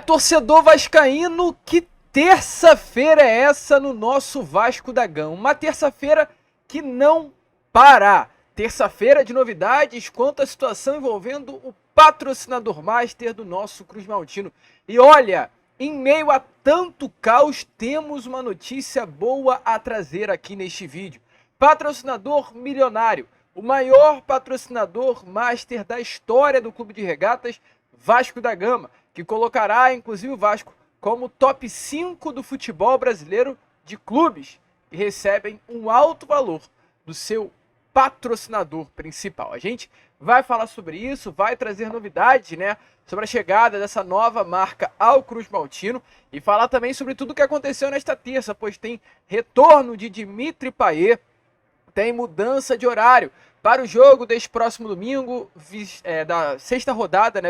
Torcedor vascaíno, que terça-feira é essa no nosso Vasco da Gama? Uma terça-feira que não para. Terça-feira de novidades quanto à situação envolvendo o patrocinador master do nosso Cruz Maltino. E olha, em meio a tanto caos, temos uma notícia boa a trazer aqui neste vídeo. Patrocinador milionário, o maior patrocinador master da história do Clube de Regatas, Vasco da Gama, que colocará inclusive o Vasco como top 5 do futebol brasileiro de clubes que recebem um alto valor do seu patrocinador principal. A gente vai falar sobre isso, vai trazer novidades, né, sobre a chegada dessa nova marca ao Cruz Maltino e falar também sobre tudo o que aconteceu nesta terça, pois tem retorno de Dimitri Payet, tem mudança de horário para o jogo deste próximo domingo, da sexta rodada,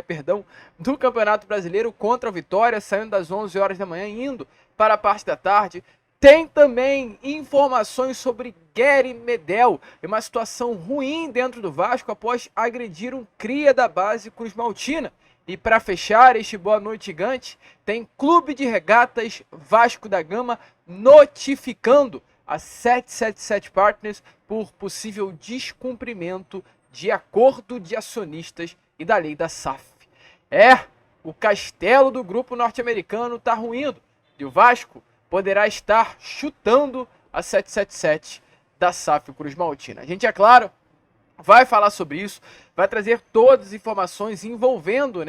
do Campeonato Brasileiro contra o Vitória, saindo das 11 horas da manhã e indo para a parte da tarde. Tem também informações sobre Gary Medel, uma situação ruim dentro do Vasco após agredir um cria da base Cruz Maltina. E para fechar este Boa Noite Gigante, tem Clube de Regatas Vasco da Gama notificando a 777 Partners por possível descumprimento de acordo de acionistas e da lei da SAF. O castelo do grupo norte-americano está ruindo e o Vasco poderá estar chutando a 777 da SAF Cruz Maltina. A gente, é claro, vai falar sobre isso, vai trazer todas as informações envolvendo,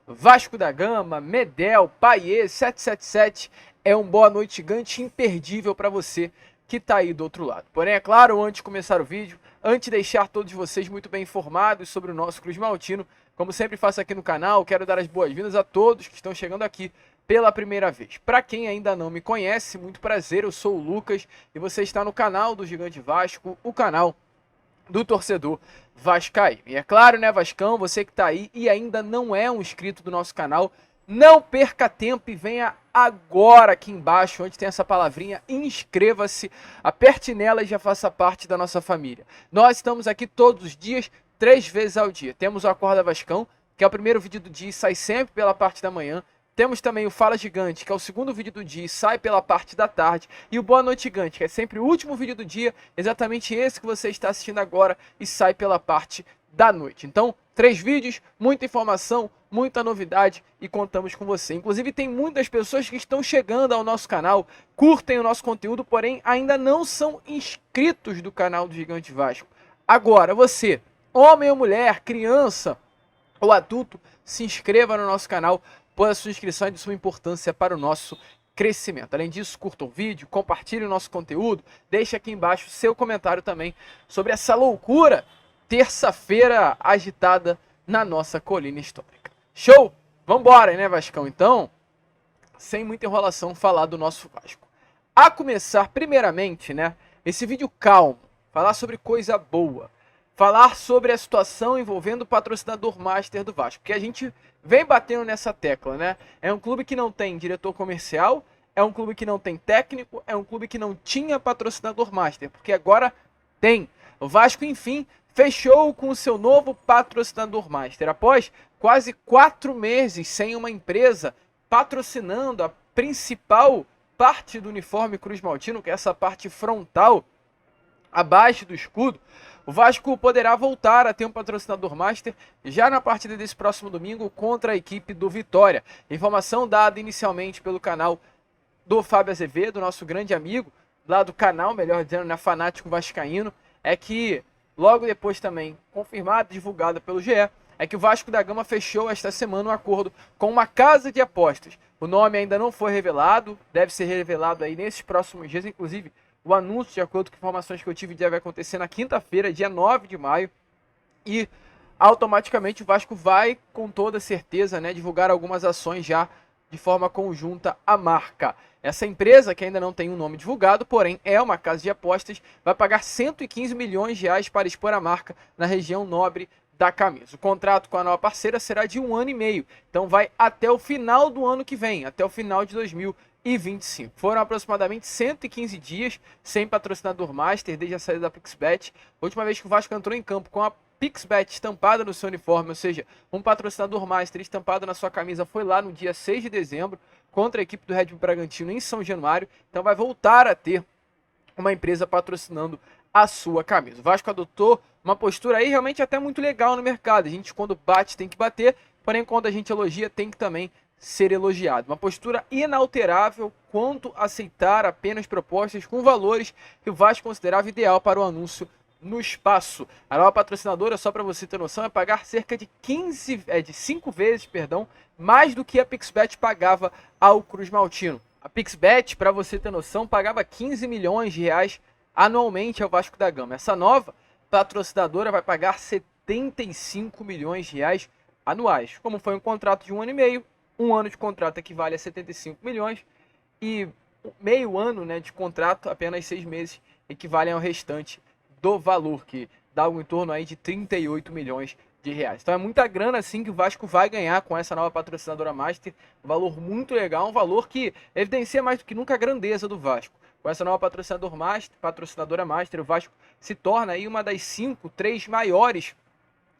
Vasco da Gama, Medel, Payet, 777. É um Boa Noite Gigante imperdível para você que está aí do outro lado. Porém, é claro, antes de começar o vídeo, antes de deixar todos vocês muito bem informados sobre o nosso Cruz Maltino, como sempre faço aqui no canal, quero dar as boas-vindas a todos que estão chegando aqui pela primeira vez. Para quem ainda não me conhece, muito prazer, eu sou o Lucas e você está no canal do Gigante Vasco, o canal do torcedor vascaíno. E é claro, Vascão, você que está aí e ainda não é um inscrito do nosso canal, não perca tempo e venha agora aqui embaixo, onde tem essa palavrinha, inscreva-se, aperte nela e já faça parte da nossa família. Nós estamos aqui todos os dias, 3 vezes ao dia. Temos o Acorda Vascão, que é o primeiro vídeo do dia e sai sempre pela parte da manhã. Temos também o Fala Gigante, que é o segundo vídeo do dia e sai pela parte da tarde. E o Boa Noite Gigante, que é sempre o último vídeo do dia, exatamente esse que você está assistindo agora e sai pela parte da noite. Então, 3 vídeos, muita informação, muita novidade e contamos com você. Inclusive, tem muitas pessoas que estão chegando ao nosso canal, curtem o nosso conteúdo, porém ainda não são inscritos do canal do Gigante Vasco. Agora, você, homem ou mulher, criança ou adulto, se inscreva no nosso canal, pois a sua inscrição é de suma importância para o nosso crescimento. Além disso, curta o vídeo, compartilhe o nosso conteúdo, deixe aqui embaixo o seu comentário também sobre essa loucura, terça-feira agitada na nossa colina histórica. Show? Vambora, Vascão? Então, sem muita enrolação, falar do nosso Vasco. A começar, primeiramente, esse vídeo calmo, falar sobre coisa boa, falar sobre a situação envolvendo o patrocinador master do Vasco, porque a gente vem batendo nessa tecla, É um clube que não tem diretor comercial, é um clube que não tem técnico, é um clube que não tinha patrocinador master, porque agora tem. O Vasco, enfim, fechou com o seu novo patrocinador master. Após quase 4 meses sem uma empresa patrocinando a principal parte do uniforme Cruz Maltino, que é essa parte frontal, abaixo do escudo, o Vasco poderá voltar a ter um patrocinador master já na partida desse próximo domingo contra a equipe do Vitória. Informação dada inicialmente pelo canal do Fábio Azevedo, nosso grande amigo, lá do canal, melhor dizendo, Fanático Vascaíno, é que logo depois também, confirmado, divulgado pelo GE, é que o Vasco da Gama fechou esta semana um acordo com uma casa de apostas. O nome ainda não foi revelado, deve ser revelado aí nesses próximos dias, inclusive o anúncio, de acordo com informações que eu tive, deve acontecer na quinta-feira, dia 9 de maio, e automaticamente o Vasco vai, com toda certeza, divulgar algumas ações já de forma conjunta à marca. Essa empresa, que ainda não tem um nome divulgado, porém é uma casa de apostas, vai pagar 115 milhões de reais para expor a marca na região nobre da camisa. O contrato com a nova parceira será de 1 ano e meio, então vai até o final do ano que vem, até o final de 2025. Foram aproximadamente 115 dias sem patrocinador master desde a saída da PixBet. A última vez que o Vasco entrou em campo com a PixBet estampada no seu uniforme, ou seja, um patrocinador master estampado na sua camisa foi lá no dia 6 de dezembro contra a equipe do Red Bull Bragantino em São Januário, então vai voltar a ter uma empresa patrocinando a sua camisa. O Vasco adotou uma postura aí realmente até muito legal no mercado. A gente, quando bate, tem que bater, porém, quando a gente elogia, tem que também ser elogiado. Uma postura inalterável quanto a aceitar apenas propostas com valores que o Vasco considerava ideal para o anúncio no espaço. A nova patrocinadora, só para você ter noção, é pagar cerca de 5 vezes, mais do que a PixBet pagava ao Cruz Maltino. A PixBet, para você ter noção, pagava 15 milhões de reais anualmente ao Vasco da Gama. Essa nova patrocinadora vai pagar 75 milhões de reais anuais. Como foi um contrato de 1 ano e meio, 1 ano de contrato equivale a 75 milhões e meio ano, né, de contrato, apenas 6 meses, equivalem ao restante do valor, que dá algo em torno aí de 38 milhões de reais. Então é muita grana assim que o Vasco vai ganhar com essa nova patrocinadora master, um valor muito legal, um valor que evidencia mais do que nunca a grandeza do Vasco. Com essa nova patrocinadora master, o Vasco se torna aí uma das 3 maiores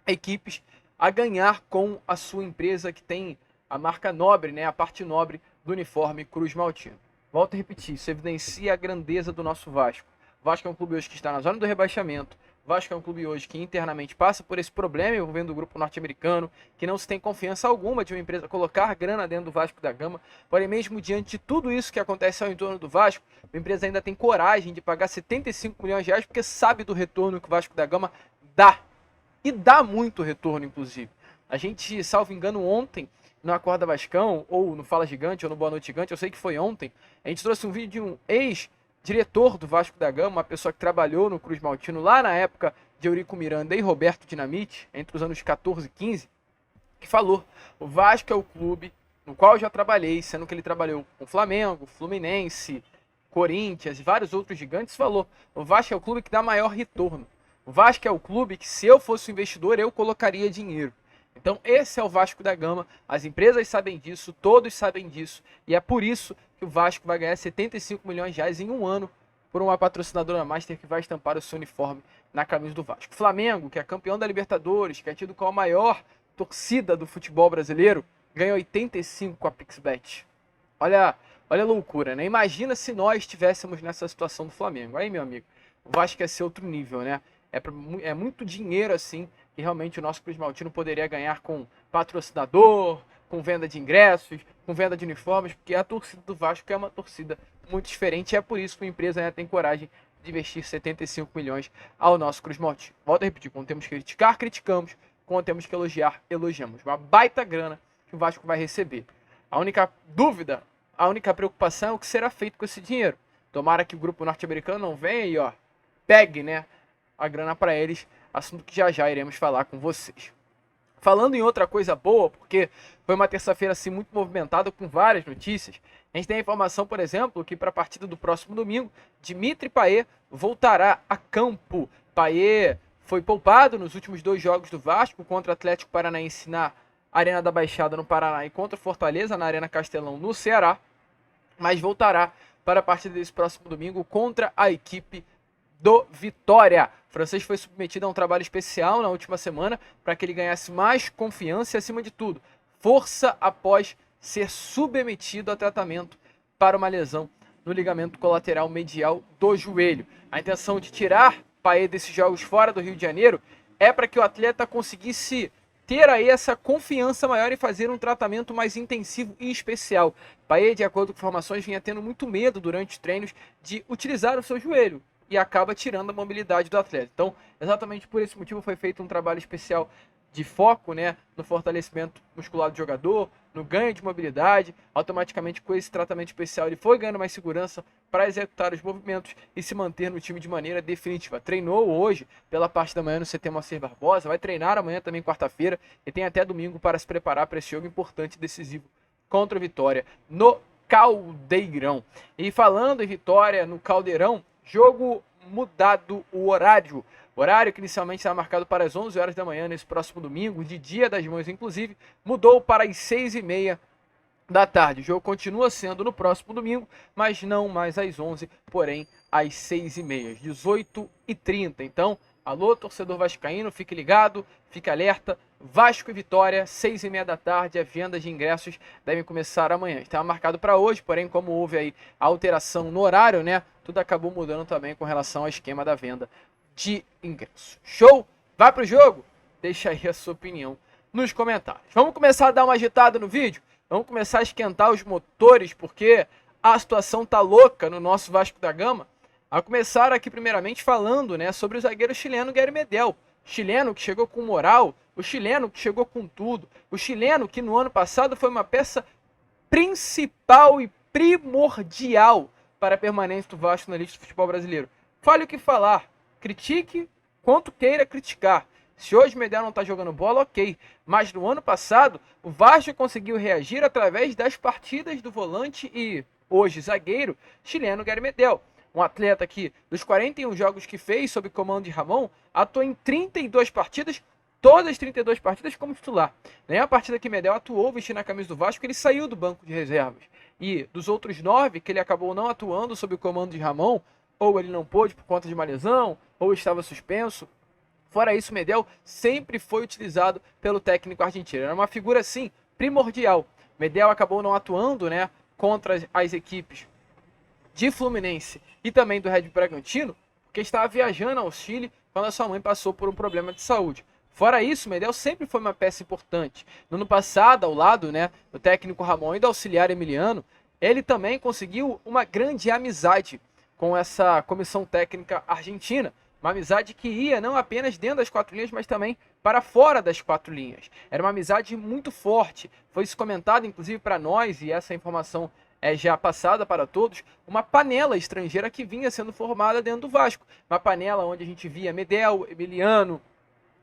equipes a ganhar com a sua empresa que tem a marca nobre, né, a parte nobre do uniforme Cruz Maltino. Volto a repetir, isso evidencia a grandeza do nosso Vasco. O Vasco é um clube hoje que está na zona do rebaixamento. O Vasco é um clube hoje que internamente passa por esse problema envolvendo o grupo norte-americano, que não se tem confiança alguma de uma empresa colocar grana dentro do Vasco da Gama. Porém, mesmo diante de tudo isso que acontece ao entorno do Vasco, a empresa ainda tem coragem de pagar 75 milhões de reais porque sabe do retorno que o Vasco da Gama dá. E dá muito retorno, inclusive. A gente, salvo engano, ontem, no Acorda Vascão, ou no Fala Gigante, ou no Boa Noite Gigante, eu sei que foi ontem, a gente trouxe um vídeo de um ex-diretor do Vasco da Gama, uma pessoa que trabalhou no Cruz Maltino lá na época de Eurico Miranda e Roberto Dinamite, entre os anos 14 e 15, que falou: o Vasco é o clube no qual eu já trabalhei, sendo que ele trabalhou com Flamengo, Fluminense, Corinthians e vários outros gigantes. Falou: o Vasco é o clube que dá maior retorno. O Vasco é o clube que, se eu fosse um investidor, eu colocaria dinheiro. Então esse é o Vasco da Gama, as empresas sabem disso, todos sabem disso, e é por isso que o Vasco vai ganhar 75 milhões de reais em um ano por uma patrocinadora master que vai estampar o seu uniforme na camisa do Vasco. Flamengo, que é campeão da Libertadores, que é tido como a maior torcida do futebol brasileiro, ganha 85 com a PixBet. Olha a loucura, né? Imagina se nós estivéssemos nessa situação do Flamengo. Aí, meu amigo, o Vasco ia ser outro nível, né? É muito dinheiro assim que realmente o nosso Cruz Maltino poderia ganhar com patrocinador, com venda de ingressos, com venda de uniformes, porque a torcida do Vasco é uma torcida muito diferente e é por isso que a empresa ainda tem coragem de investir 75 milhões ao nosso Cruz Maltino. Volto a repetir, quando temos que criticar, criticamos, quando temos que elogiar, elogiamos. Uma baita grana que o Vasco vai receber. A única dúvida, a única preocupação é o que será feito com esse dinheiro. Tomara que o grupo norte-americano não venha e pegue, né, a grana para eles, assunto que já iremos falar com vocês. Falando em outra coisa boa, porque foi uma terça-feira assim muito movimentada com várias notícias, a gente tem a informação, por exemplo, que para a partida do próximo domingo, Dimitri Payet voltará a campo. Payet foi poupado nos últimos 2 jogos do Vasco, contra o Atlético Paranaense na Arena da Baixada no Paraná e contra o Fortaleza na Arena Castelão no Ceará, mas voltará para a partida desse próximo domingo contra a equipe do Vitória. O francês foi submetido a um trabalho especial na última semana para que ele ganhasse mais confiança e, acima de tudo, força após ser submetido a tratamento para uma lesão no ligamento colateral medial do joelho. A intenção de tirar Payet desses jogos fora do Rio de Janeiro é para que o atleta conseguisse ter aí essa confiança maior e fazer um tratamento mais intensivo e especial. Payet, de acordo com informações, vinha tendo muito medo durante os treinos de utilizar o seu joelho e acaba tirando a mobilidade do atleta. Então, exatamente por esse motivo foi feito um trabalho especial de foco, né, no fortalecimento muscular do jogador, no ganho de mobilidade. Automaticamente, com esse tratamento especial, ele foi ganhando mais segurança para executar os movimentos e se manter no time de maneira definitiva. Treinou hoje, pela parte da manhã, no CT Moacir Barbosa, vai treinar amanhã também, quarta-feira, e tem até domingo para se preparar para esse jogo importante e decisivo contra o Vitória no Caldeirão. E falando em Vitória no Caldeirão, jogo mudado o horário. O horário que inicialmente estava marcado para as 11 horas da manhã nesse próximo domingo, de Dia das Mães inclusive, mudou para as 6h30 da tarde. O jogo continua sendo no próximo domingo, mas não mais às 11, porém às 6h30, 18h30. Então, Alô, torcedor vascaíno, fique ligado, fique alerta. Vasco e Vitória, 6h30 da tarde, as vendas de ingressos devem começar amanhã. Estava marcado para hoje, porém, como houve aí a alteração no horário, né? Tudo acabou mudando também com relação ao esquema da venda de ingressos. Show? Vai pro jogo? Deixa aí a sua opinião nos comentários. Vamos começar a dar uma agitada no vídeo? Vamos começar a esquentar os motores, porque a situação tá louca no nosso Vasco da Gama. A começar aqui primeiramente falando, né, sobre o zagueiro chileno Gary Medel. Chileno que chegou com moral, o chileno que chegou com tudo, o chileno que no ano passado foi uma peça principal e primordial para a permanência do Vasco na elite do futebol brasileiro. Fale o que falar, critique quanto queira criticar. Se hoje o Medel não está jogando bola, ok. Mas no ano passado, o Vasco conseguiu reagir através das partidas do volante e hoje zagueiro chileno Gary Medel. Um atleta que, dos 41 jogos que fez sob comando de Ramon, atuou em 32 partidas, todas as 32 partidas como titular. Nem a partida que Medel atuou vestindo a camisa do Vasco, ele saiu do banco de reservas. E dos outros 9 que ele acabou não atuando sob o comando de Ramon, ou ele não pôde por conta de uma lesão, ou estava suspenso. Fora isso, Medel sempre foi utilizado pelo técnico argentino. Era uma figura, assim, primordial. Medel acabou não atuando, né, contra as equipes de Fluminense e também do Red Bull Bragantino, porque estava viajando ao Chile quando a sua mãe passou por um problema de saúde. Fora isso, Medel sempre foi uma peça importante. No ano passado, ao lado, né, do técnico Ramon e do auxiliar Emiliano, ele também conseguiu uma grande amizade com essa comissão técnica argentina. Uma amizade que ia não apenas dentro das 4 linhas, mas também para fora das 4 linhas. Era uma amizade muito forte. Foi isso comentado, inclusive, para nós, e essa informação é já passada para todos, uma panela estrangeira que vinha sendo formada dentro do Vasco. Uma panela onde a gente via Medel, Emiliano,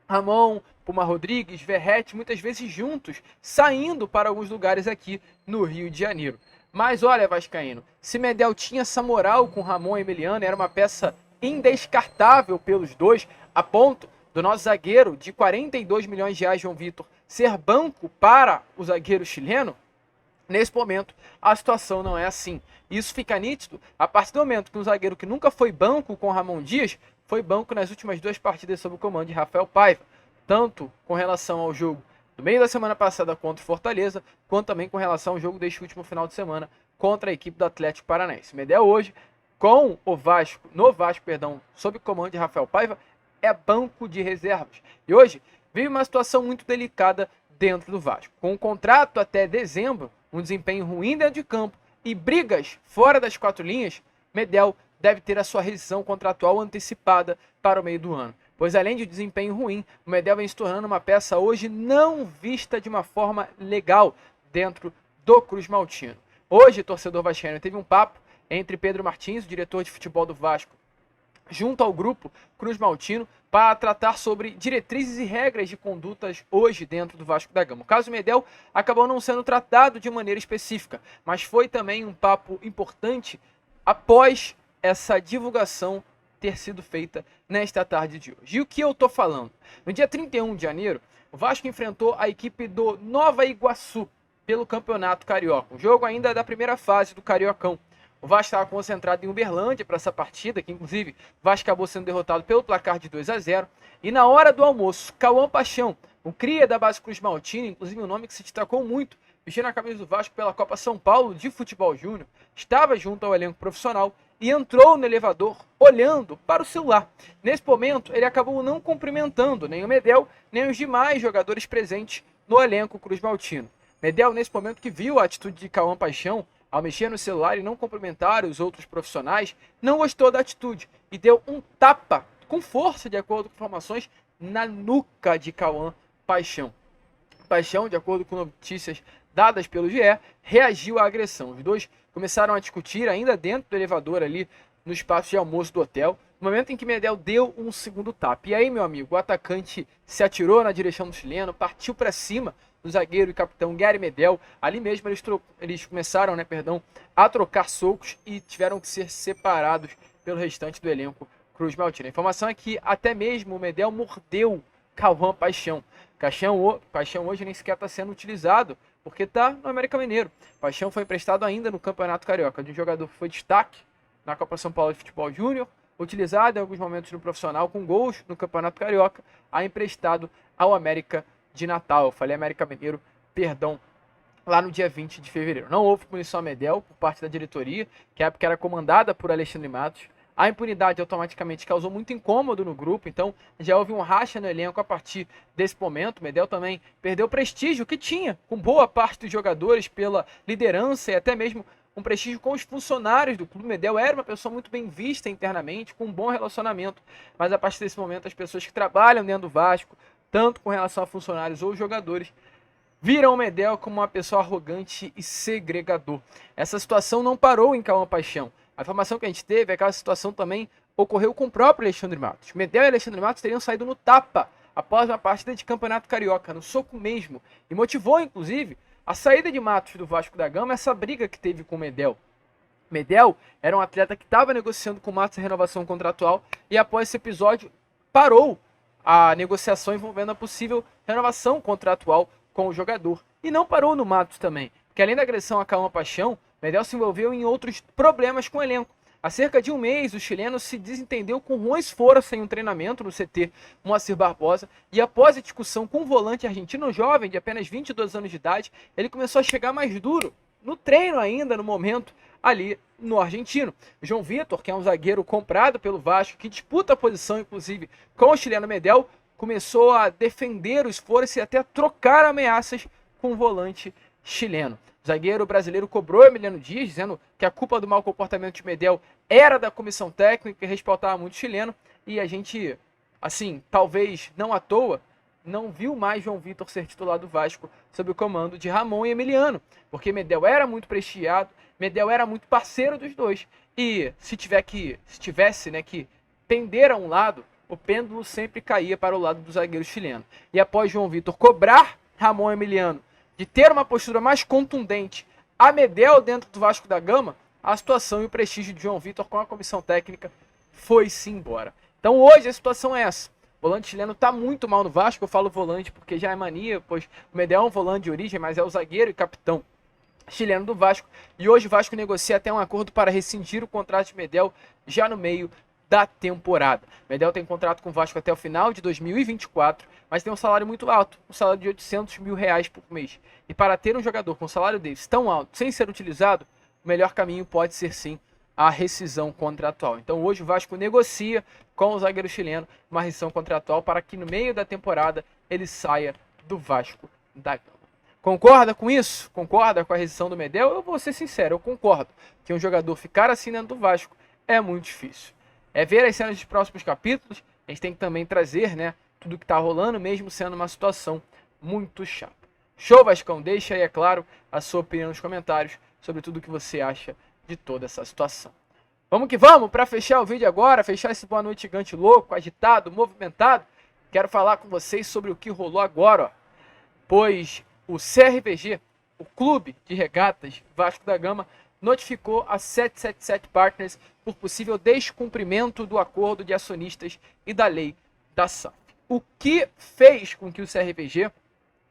Ramon, Puma Rodrigues, Verrete, muitas vezes juntos, saindo para alguns lugares aqui no Rio de Janeiro. Mas olha, vascaíno, se Medel tinha essa moral com Ramon e Emiliano, era uma peça indescartável pelos dois, a ponto do nosso zagueiro de 42 milhões de reais, João Vitor, ser banco para o zagueiro chileno. Nesse momento, a situação não é assim. Isso fica nítido a partir do momento que um zagueiro que nunca foi banco com Ramon Dias, foi banco nas últimas 2 partidas sob o comando de Rafael Paiva. Tanto com relação ao jogo do meio da semana passada contra o Fortaleza, quanto também com relação ao jogo deste último final de semana contra a equipe do Atlético Paranaense. Medel hoje, com o Vasco, sob o comando de Rafael Paiva, é banco de reservas. E hoje vive uma situação muito delicada dentro do Vasco. Com um contrato até dezembro, um desempenho ruim dentro de campo e brigas fora das 4 linhas, Medel deve ter a sua rescisão contratual antecipada para o meio do ano. Pois além de desempenho ruim, o Medel vem se tornando uma peça hoje não vista de uma forma legal dentro do Cruz Maltino. Hoje, torcedor vascaíno, teve um papo entre Pedro Martins, o diretor de futebol do Vasco, junto ao grupo Cruz Maltino, para tratar sobre diretrizes e regras de condutas hoje dentro do Vasco da Gama. O caso Medel acabou não sendo tratado de maneira específica, mas foi também um papo importante após essa divulgação ter sido feita nesta tarde de hoje. E o que eu estou falando? No dia 31 de janeiro, o Vasco enfrentou a equipe do Nova Iguaçu pelo Campeonato Carioca, um jogo ainda da primeira fase do Cariocão. O Vasco estava concentrado em Uberlândia para essa partida, que inclusive o Vasco acabou sendo derrotado pelo placar de 2-0. E na hora do almoço, Cauã Paixão, o cria da base Cruz Maltino, inclusive um nome que se destacou muito, vestindo a camisa do Vasco pela Copa São Paulo de Futebol Júnior, estava junto ao elenco profissional e entrou no elevador olhando para o celular. Nesse momento, ele acabou não cumprimentando nem o Medel, nem os demais jogadores presentes no elenco Cruz Maltino. Medel, nesse momento que viu a atitude de Cauã Paixão, ao mexer no celular e não cumprimentar os outros profissionais, não gostou da atitude e deu um tapa com força, de acordo com informações, na nuca de Cauã Paixão. Paixão, de acordo com notícias dadas pelo GE, reagiu à agressão. Os dois começaram a discutir ainda dentro do elevador ali no espaço de almoço do hotel, no momento em que Medel deu um segundo tapa. E aí, meu amigo, o atacante se atirou na direção do chileno, partiu para cima do zagueiro e capitão Gary Medel. Ali mesmo eles começaram, a trocar socos e tiveram que ser separados pelo restante do elenco Cruz Maltino. A informação é que até mesmo o Medel mordeu Cauã Paixão. Paixão hoje nem sequer está sendo utilizado, porque está no América Mineiro. Paixão foi emprestado ainda no Campeonato Carioca, de um jogador que foi destaque na Copa São Paulo de Futebol Júnior, utilizado em alguns momentos no profissional com gols no Campeonato Carioca, a emprestado ao América de Natal. Eu falei América Mineiro, perdão, lá no dia 20 de fevereiro. Não houve punição a Medel por parte da diretoria, que à época era comandada por Alexandre Matos. A impunidade automaticamente causou muito incômodo no grupo, então já houve um racha no elenco a partir desse momento. Medel também perdeu o prestígio que tinha com boa parte dos jogadores pela liderança e até mesmo um prestígio com os funcionários do clube. Medel era uma pessoa muito bem vista internamente, com um bom relacionamento, mas a partir desse momento as pessoas que trabalham dentro do Vasco, tanto com relação a funcionários ou jogadores, viram o Medel como uma pessoa arrogante e segregador. Essa situação não parou em Cauã Paixão. A informação que a gente teve é que aquela situação também ocorreu com o próprio Alexandre Matos. Medel e Alexandre Matos teriam saído no tapa após uma partida de Campeonato Carioca, no soco mesmo, e motivou, inclusive, a saída de Matos do Vasco da Gama, essa briga que teve com o Medel. Medel era um atleta que estava negociando com o Matos a renovação contratual e após esse episódio parou a negociação envolvendo a possível renovação contratual com o jogador. E não parou no Matos também, porque além da agressão a Cauã Paixão, Medel se envolveu em outros problemas com o elenco. Há cerca de um mês, o chileno se desentendeu com Juan Esforça em um treinamento no CT Moacir Barbosa e após a discussão com um volante argentino jovem de apenas 22 anos de idade, ele começou a chegar mais duro no treino ainda, no momento, ali no argentino. O João Vitor, que é um zagueiro comprado pelo Vasco, que disputa a posição, inclusive, com o chileno Medel, começou a defender o Esforça e até a trocar ameaças com o volante chileno. O zagueiro brasileiro cobrou Emiliano Dias, dizendo que a culpa do mau comportamento de Medel era da comissão técnica, que respaldava muito o chileno, e a gente, assim, talvez não à toa, não viu mais João Vitor ser titular do Vasco sob o comando de Ramon e Emiliano, porque Medel era muito prestigiado, Medel era muito parceiro dos dois, e se tivesse que pender a um lado, o pêndulo sempre caía para o lado do zagueiro chileno. E após João Vitor cobrar Ramon e Emiliano de ter uma postura mais contundente a Medel dentro do Vasco da Gama, a situação e o prestígio de João Vitor com a comissão técnica foi-se embora. Então hoje a situação é essa. O volante chileno está muito mal no Vasco. Eu falo volante porque já é mania, pois o Medel é um volante de origem, mas é o zagueiro e capitão chileno do Vasco. E hoje o Vasco negocia até um acordo para rescindir o contrato de Medel já no meio da temporada. Medel tem contrato com o Vasco até o final de 2024, mas tem um salário muito alto, um salário de R$800 mil por mês. E para ter um jogador com um salário desse tão alto, sem ser utilizado, o melhor caminho pode ser sim a rescisão contratual. Então hoje o Vasco negocia com o zagueiro chileno uma rescisão contratual para que no meio da temporada ele saia do Vasco da Gama. Concorda com isso? Concorda com a rescisão do Medel? Eu vou ser sincero, eu concordo que um jogador ficar assim dentro do Vasco é muito difícil. É ver as cenas dos próximos capítulos, a gente tem que também trazer, tudo que está rolando, mesmo sendo uma situação muito chata. Show, Vascão? Deixa aí, é claro, a sua opinião nos comentários sobre tudo que você acha de toda essa situação. Vamos que vamos, para fechar o vídeo agora, fechar esse Boa Noite Gigante louco, agitado, movimentado, quero falar com vocês sobre o que rolou agora, pois o CRVG, o Clube de Regatas Vasco da Gama, notificou a 777 Partners por possível descumprimento do acordo de acionistas e da lei da SAF. O que fez com que o CRVG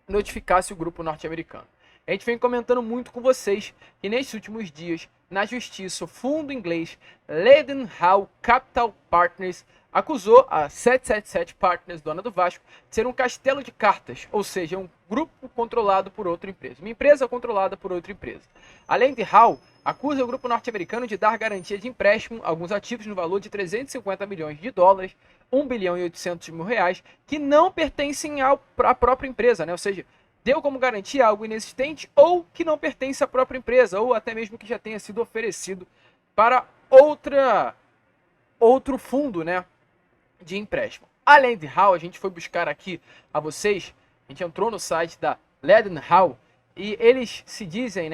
notificasse o grupo norte-americano? A gente vem comentando muito com vocês que nesses últimos dias, na justiça, o fundo inglês Leadenhall Capital Partners acusou a 777 Partners, dona do Vasco, de ser um castelo de cartas, ou seja, um grupo controlado por outra empresa, uma empresa controlada por outra empresa. Além de Hall, acusa o grupo norte-americano de dar garantia de empréstimo a alguns ativos no valor de 350 milhões de dólares, 1 bilhão e 800 mil reais, que não pertencem à própria empresa, ou seja, deu como garantia algo inexistente ou que não pertence à própria empresa, ou até mesmo que já tenha sido oferecido para outro fundo, de empréstimo. Além de Hall, a gente foi buscar aqui a vocês, a gente entrou no site da Leadenhall e eles se dizem,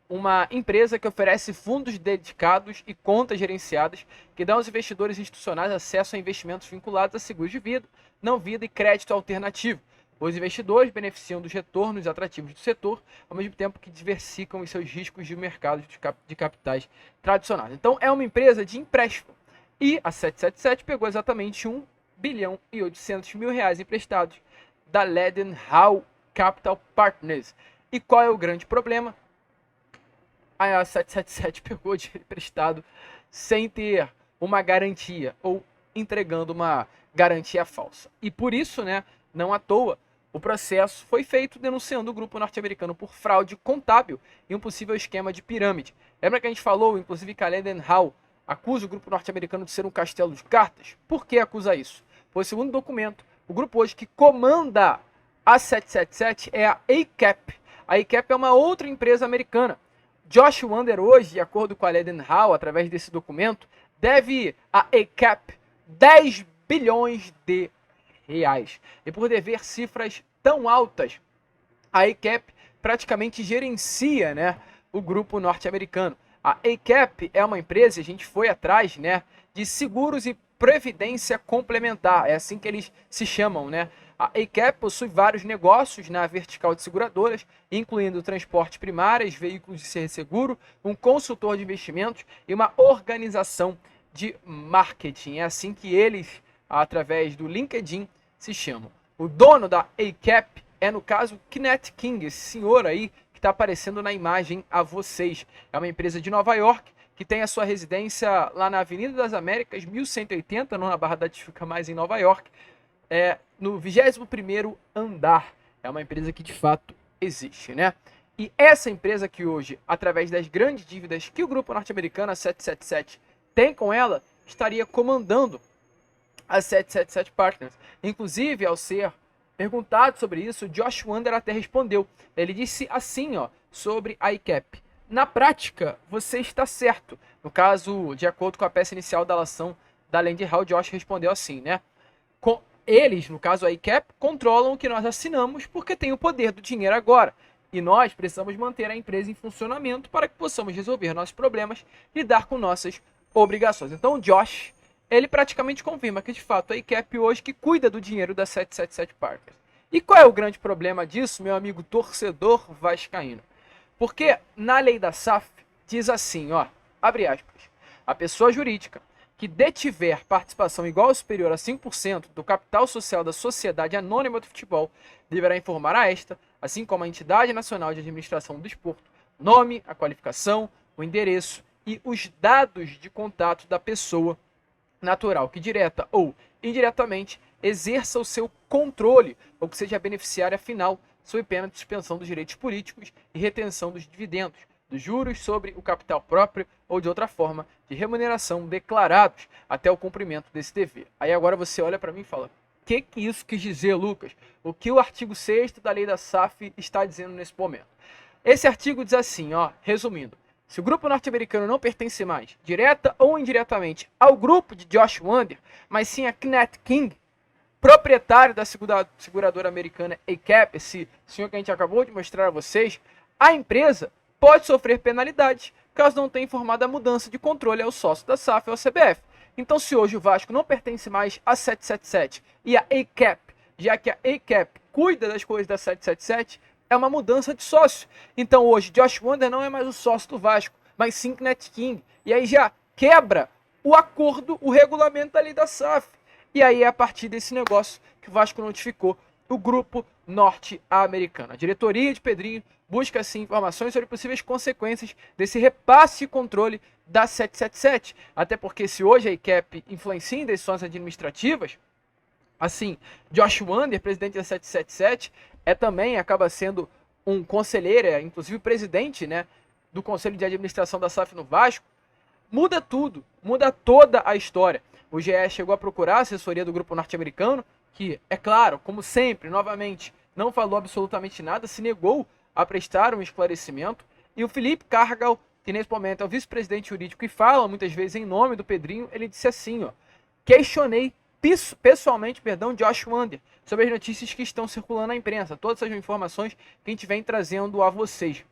uma empresa que oferece fundos dedicados e contas gerenciadas que dão aos investidores institucionais acesso a investimentos vinculados a seguros de vida, não vida e crédito alternativo. Os investidores beneficiam dos retornos atrativos do setor, ao mesmo tempo que diversificam os seus riscos de mercado de capitais tradicionais. Então, é uma empresa de empréstimo. E a 777 pegou exatamente 1 bilhão e 800 mil reais emprestados da Leadenhall Capital Partners. E qual é o grande problema? A 777 pegou dinheiro emprestado sem ter uma garantia ou entregando uma garantia falsa. E por isso, né, não à toa, o processo foi feito denunciando o grupo norte-americano por fraude contábil e um possível esquema de pirâmide. Lembra que a gente falou, inclusive, que a Leadenhall acusa o grupo norte-americano de ser um castelo de cartas? Por que acusa isso? Pois, segundo o documento, o grupo hoje que comanda a 777 é a ACAP. A ACAP é uma outra empresa americana. Josh Wander hoje, de acordo com a Leadenhall, através desse documento, deve a ACAP 10 bilhões de reais. E por dever cifras tão altas, a ACAP praticamente gerencia, né, o grupo norte-americano. A ACAP é uma empresa, a gente foi atrás, né, de seguros e previdência complementar, é assim que eles se chamam, né? A ACAP possui vários negócios na vertical de seguradoras, incluindo transporte primárias, veículos de seguro, um consultor de investimentos e uma organização de marketing. É assim que eles, através do LinkedIn, se chamam. O dono da ACAP é, no caso, Kenneth King, esse senhor aí que está aparecendo na imagem a vocês. É uma empresa de Nova York que tem a sua residência lá na Avenida das Américas, 1180, não na Barra da Tijuca, mas em Nova York, no 21º andar. É uma empresa que de fato existe, né? E essa empresa que hoje, através das grandes dívidas que o grupo norte-americano, a 777, tem com ela, estaria comandando a 777 Partners. Inclusive, ao ser perguntado sobre isso, Josh Wander até respondeu. Ele disse assim, ó, sobre a ACAP. Na prática, você está certo. No caso, de acordo com a peça inicial da alação da Leadenhall, Josh respondeu assim, né? Eles, no caso a ACAP, controlam o que nós assinamos porque tem o poder do dinheiro agora. E nós precisamos manter a empresa em funcionamento para que possamos resolver nossos problemas e lidar com nossas obrigações. Então o Josh, ele praticamente confirma que de fato a ACAP hoje que cuida do dinheiro da 777 Partners. E qual é o grande problema disso, meu amigo torcedor vascaíno? Porque na lei da SAF diz assim, ó, abre aspas, a pessoa jurídica que detiver participação igual ou superior a 5% do capital social da Sociedade Anônima do Futebol deverá informar a esta, assim como a Entidade Nacional de Administração do Desporto, nome, a qualificação, o endereço e os dados de contato da pessoa natural que direta ou indiretamente exerça o seu controle ou que seja beneficiária final sob pena de suspensão dos direitos políticos e retenção dos dividendos, dos juros sobre o capital próprio ou de outra forma de remuneração declarados até o cumprimento desse dever. Aí agora você olha para mim e fala, o que isso quis dizer, Lucas? O que o artigo 6º da lei da SAF está dizendo nesse momento? Esse artigo diz assim, ó, resumindo, se o grupo norte-americano não pertence mais, direta ou indiretamente, ao grupo de Josh Wander, mas sim a Kenneth King, proprietário da seguradora americana ACAP, esse senhor que a gente acabou de mostrar a vocês, a empresa pode sofrer penalidades caso não tenha informado a mudança de controle ao sócio da SAF ou ao CBF. Então, se hoje o Vasco não pertence mais a 777 e a ACAP, já que a ACAP cuida das coisas da 777, é uma mudança de sócio. Então, hoje, Josh Wander não é mais o sócio do Vasco, mas sim Kenneth King. E aí já quebra o acordo, o regulamento da lei da SAF. E aí é a partir desse negócio que o Vasco notificou o grupo norte-americano. A diretoria de Pedrinho busca, assim, informações sobre possíveis consequências desse repasse e controle da 777. Até porque se hoje a ACAP influencia em decisões administrativas, assim, Josh Wander, presidente da 777, também acaba sendo um conselheiro, inclusive presidente, né, do Conselho de Administração da SAF no Vasco, muda tudo, muda toda a história. O GE chegou a procurar a assessoria do grupo norte-americano, que, é claro, como sempre, novamente, não falou absolutamente nada, se negou a prestar um esclarecimento. E o Felipe Cargal, que nesse momento é o vice-presidente jurídico e fala muitas vezes em nome do Pedrinho, ele disse assim, ó, questionei pessoalmente, Josh Wander, sobre as notícias que estão circulando na imprensa, todas essas informações que a gente vem trazendo a vocês.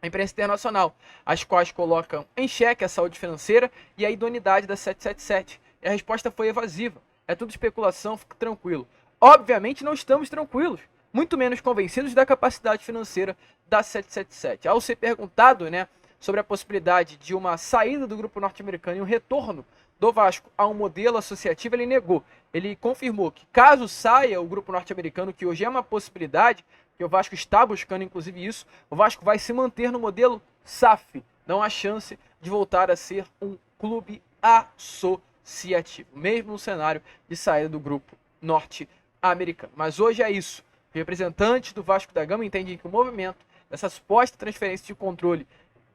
A imprensa internacional, as quais colocam em xeque a saúde financeira e a idoneidade da 777. E a resposta foi evasiva. É tudo especulação, fique tranquilo. Obviamente não estamos tranquilos, muito menos convencidos da capacidade financeira da 777. Ao ser perguntado, né, sobre a possibilidade de uma saída do grupo norte-americano e um retorno do Vasco a um modelo associativo, ele negou. Ele confirmou que caso saia o grupo norte-americano, que hoje é uma possibilidade, que o Vasco está buscando inclusive isso, o Vasco vai se manter no modelo SAF. Não há chance de voltar a ser um clube associativo, mesmo no cenário de saída do grupo norte-americano. Mas hoje é isso. Os representantes do Vasco da Gama entendem que o movimento dessa suposta transferência de controle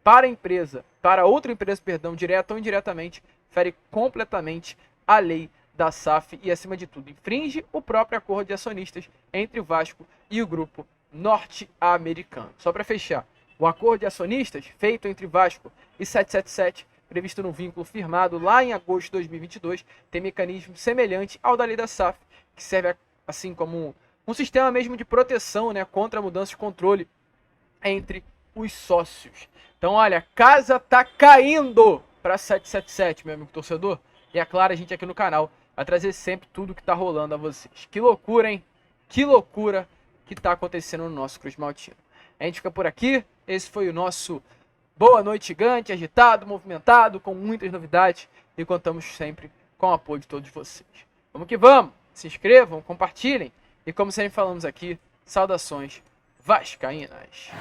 para a empresa, para outra empresa, perdão, direta ou indiretamente, fere completamente a lei da SAF e, acima de tudo, infringe o próprio acordo de acionistas entre o Vasco e o grupo norte-americano. Só para fechar, o acordo de acionistas feito entre Vasco e 777, previsto no vínculo firmado lá em agosto de 2022, tem mecanismo semelhante ao da lei da SAF, que serve assim como um sistema mesmo de proteção, né, contra a mudança de controle entre os sócios. Então, olha, a casa tá caindo para 777, meu amigo torcedor. E é claro, a gente aqui no canal vai trazer sempre tudo que tá rolando a vocês. Que loucura, hein? Que loucura que tá acontecendo no nosso Cruz Maltino. A gente fica por aqui. Esse foi o nosso Boa Noite Gigante, agitado, movimentado, com muitas novidades. E contamos sempre com o apoio de todos vocês. Vamos que vamos! Se inscrevam, compartilhem. E como sempre falamos aqui, saudações vascaínas.